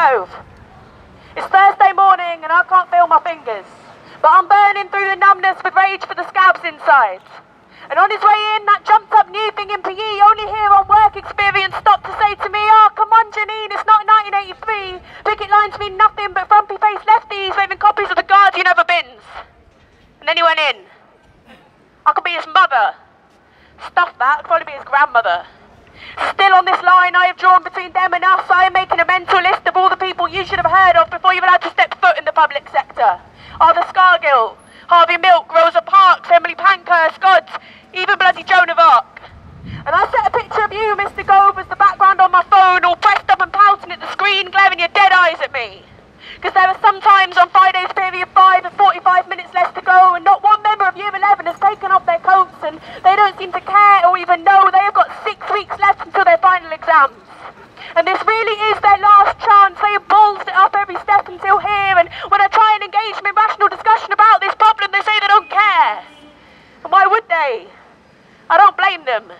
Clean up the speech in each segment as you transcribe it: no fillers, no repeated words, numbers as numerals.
Gove. It's Thursday morning and I can't feel my fingers, but I'm burning through the numbness with rage for the scabs inside. And on his way in, that jumped up new thing in PE, only here on work experience, stopped to say to me, "Oh, come on Janine, it's not 1983. Picket lines mean nothing but frumpy-faced lefties waving copies of The Guardian over bins." And then he went in. I could be his mother. Stuff that, I'd probably be his grandmother. Still on this line I have drawn between them and us, I am making a mental list of all the people you should have heard of before you've allowed to step foot in the public sector. Arthur Scargill, Harvey Milk, Rosa Parks, Emily Pankhurst, God, even bloody Joan of Arc. And I set a picture of you, Mr. Gove, as the background on my phone, all pressed up and pouting at the screen, glaring your dead eyes at me. Because there are some times on Friday's period 5 with 45 minutes less to go and not one member of Year 11 has taken off their coats and they don't seem to care or even know they have got 6 weeks left until their final exams. And this really is their last chance. They have ballsed it up every step until here, and when I try and engage them in rational discussion about this problem, they say they don't care. And why would they? I don't blame them.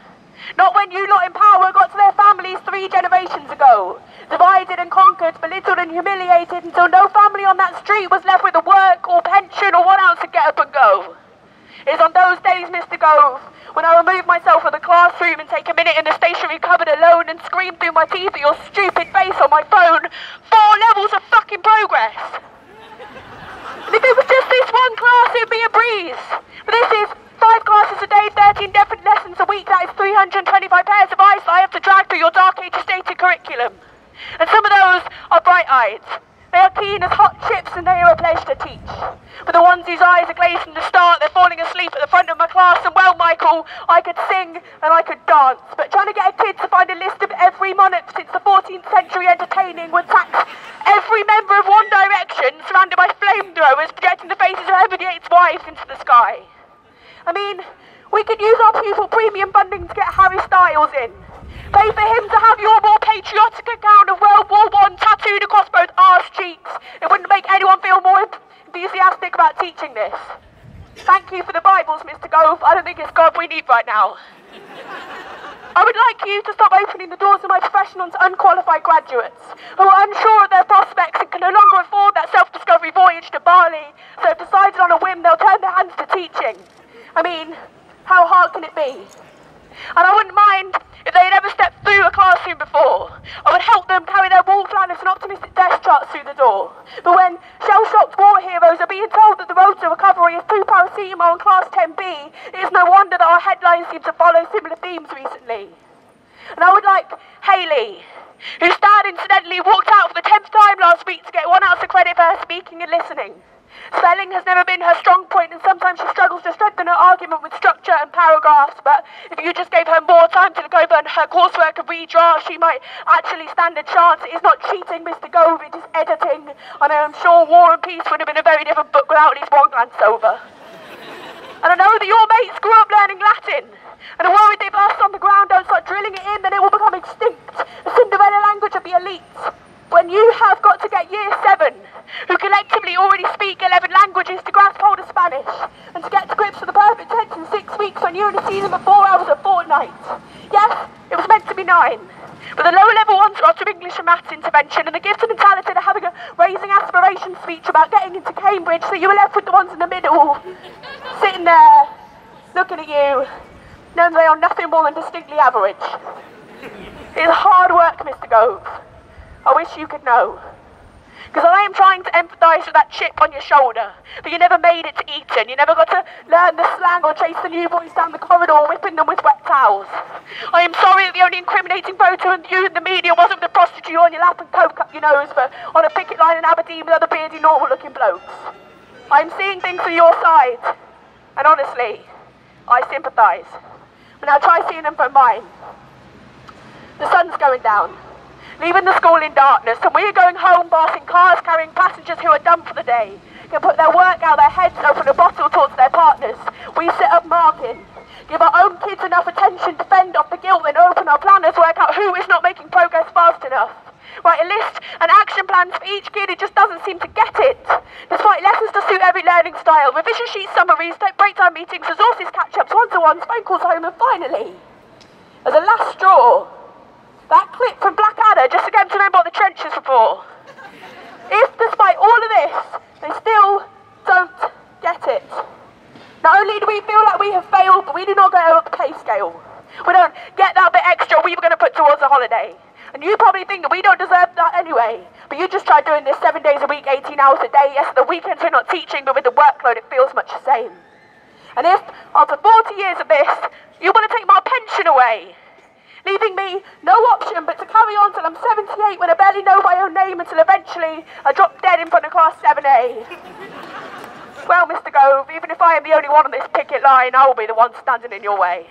Not when you lot in power got to their families 3 generations ago. Divided and conquered, belittled and humiliated until no family on that street was left with a work or pension or 1 ounce to get up and go. It's on those days, Mr. Gove, when I remove myself from the classroom and take a minute in the stationery cupboard alone and scream through my teeth at your stupid face on my phone, 4 levels of fucking progress. And if it was just this one class, it'd be a breeze. But this is 5 classes a day, 13 different lessons a week. That is 325 pairs of eyes that I have to drag through your dark ages dated curriculum. And some of those are bright-eyed. They are keen as hot chips and they are a pleasure to teach. But the ones whose eyes are glazed from the start, they're falling asleep at the front of my class, and well, Michael, I could sing and I could dance, but trying to get a kid to find a list of every monarch since the 14th century entertaining would tax every member of One Direction surrounded by flamethrowers projecting the faces of Henry VIII's wives into the sky. I mean, we could use our pupil premium funding to get Harry Styles in. Pay for him to have your more patriotic account of World War I tattooed across both arse cheeks. It wouldn't make anyone feel more enthusiastic about teaching this. Thank you for the Bibles, Mr. Gove. I don't think it's God we need right now. I would like you to stop opening the doors of my profession onto unqualified graduates who are unsure of their prospects and can no longer afford that self-discovery voyage to Bali, so have decided on a whim they'll turn their hands to teaching. I mean, how hard can it be? And I wouldn't mind if they had ever stepped through a classroom before. I would help them carry their wall planners and optimistic desk charts through the door. But when shell-shocked war heroes are being told that the road to recovery is 2 paracetamol in class 10B, it is no wonder that our headlines seem to follow similar themes recently. And I would like Hayley, whose dad incidentally walked out for the 10th time last week to get 1 ounce of credit for her speaking and listening. Spelling has never been her strong point, and sometimes she struggles to strengthen her argument with structure and paragraphs, but if you just gave her more time to look over her coursework and redraft, she might actually stand a chance. It is not cheating, Mr. Gove, it is editing, and I am sure War and Peace would have been a very different book without at least one glance over. And I know that your mates grew up learning Latin, and are worried if us on the ground don't start drilling it in, then it will become extinct, the Cinderella language of the elite. When you have got to get Year 7, who collectively already speak 11 languages, to grasp hold of Spanish, and to get to grips with the perfect tense in 6 weeks when you're in a season of 4 hours a fortnight. Yes, it was meant to be 9, but the lower level ones are after English and maths intervention, and the gifted and talented are having a raising aspiration speech about getting into Cambridge, so you were left with the ones in the middle, sitting there, looking at you, knowing they are nothing more than distinctly average. It is hard work, Mr. Gove. I wish you could know. Because I am trying to empathise with that chip on your shoulder, but you never made it to Eton. You never got to learn the slang or chase the new boys down the corridor, whipping them with wet towels. I am sorry that the only incriminating photo of you in the media wasn't with a prostitute on your lap and coke up your nose, but on a picket line in Aberdeen with other beardy, normal-looking blokes. I am seeing things from your side, and honestly, I sympathise. But now try seeing them from mine. The sun's going down, leaving the school in darkness, and we are going home passing cars carrying passengers who are done for the day, can put their work out their heads and open a bottle towards their partners. We sit up marking, give our own kids enough attention to fend off the guilt, then open our planners, work out who is not making progress fast enough. Write a list and action plans for each kid who just doesn't seem to get it. Despite lessons to suit every learning style, revision sheet summaries, break-time meetings, resources catch-ups, one-to-ones, phone calls home, and finally, as a last straw, that clip from Blackadder just to get him to remember what the trenches were for. Not only do we feel like we have failed, but we do not go up the pay scale. We don't get that bit extra we were going to put towards a holiday. And you probably think that we don't deserve that anyway. But you just tried doing this 7 days a week, 18 hours a day. Yes, the weekends we're not teaching, but with the workload it feels much the same. And if, after 40 years of this, you want to take my pension away, leaving me no option but to carry on till I'm 78 when I barely know my own name until eventually I drop dead in front of class 7A. Well, Mr. Gove, even if I am the only one on this picket line, I will be the one standing in your way.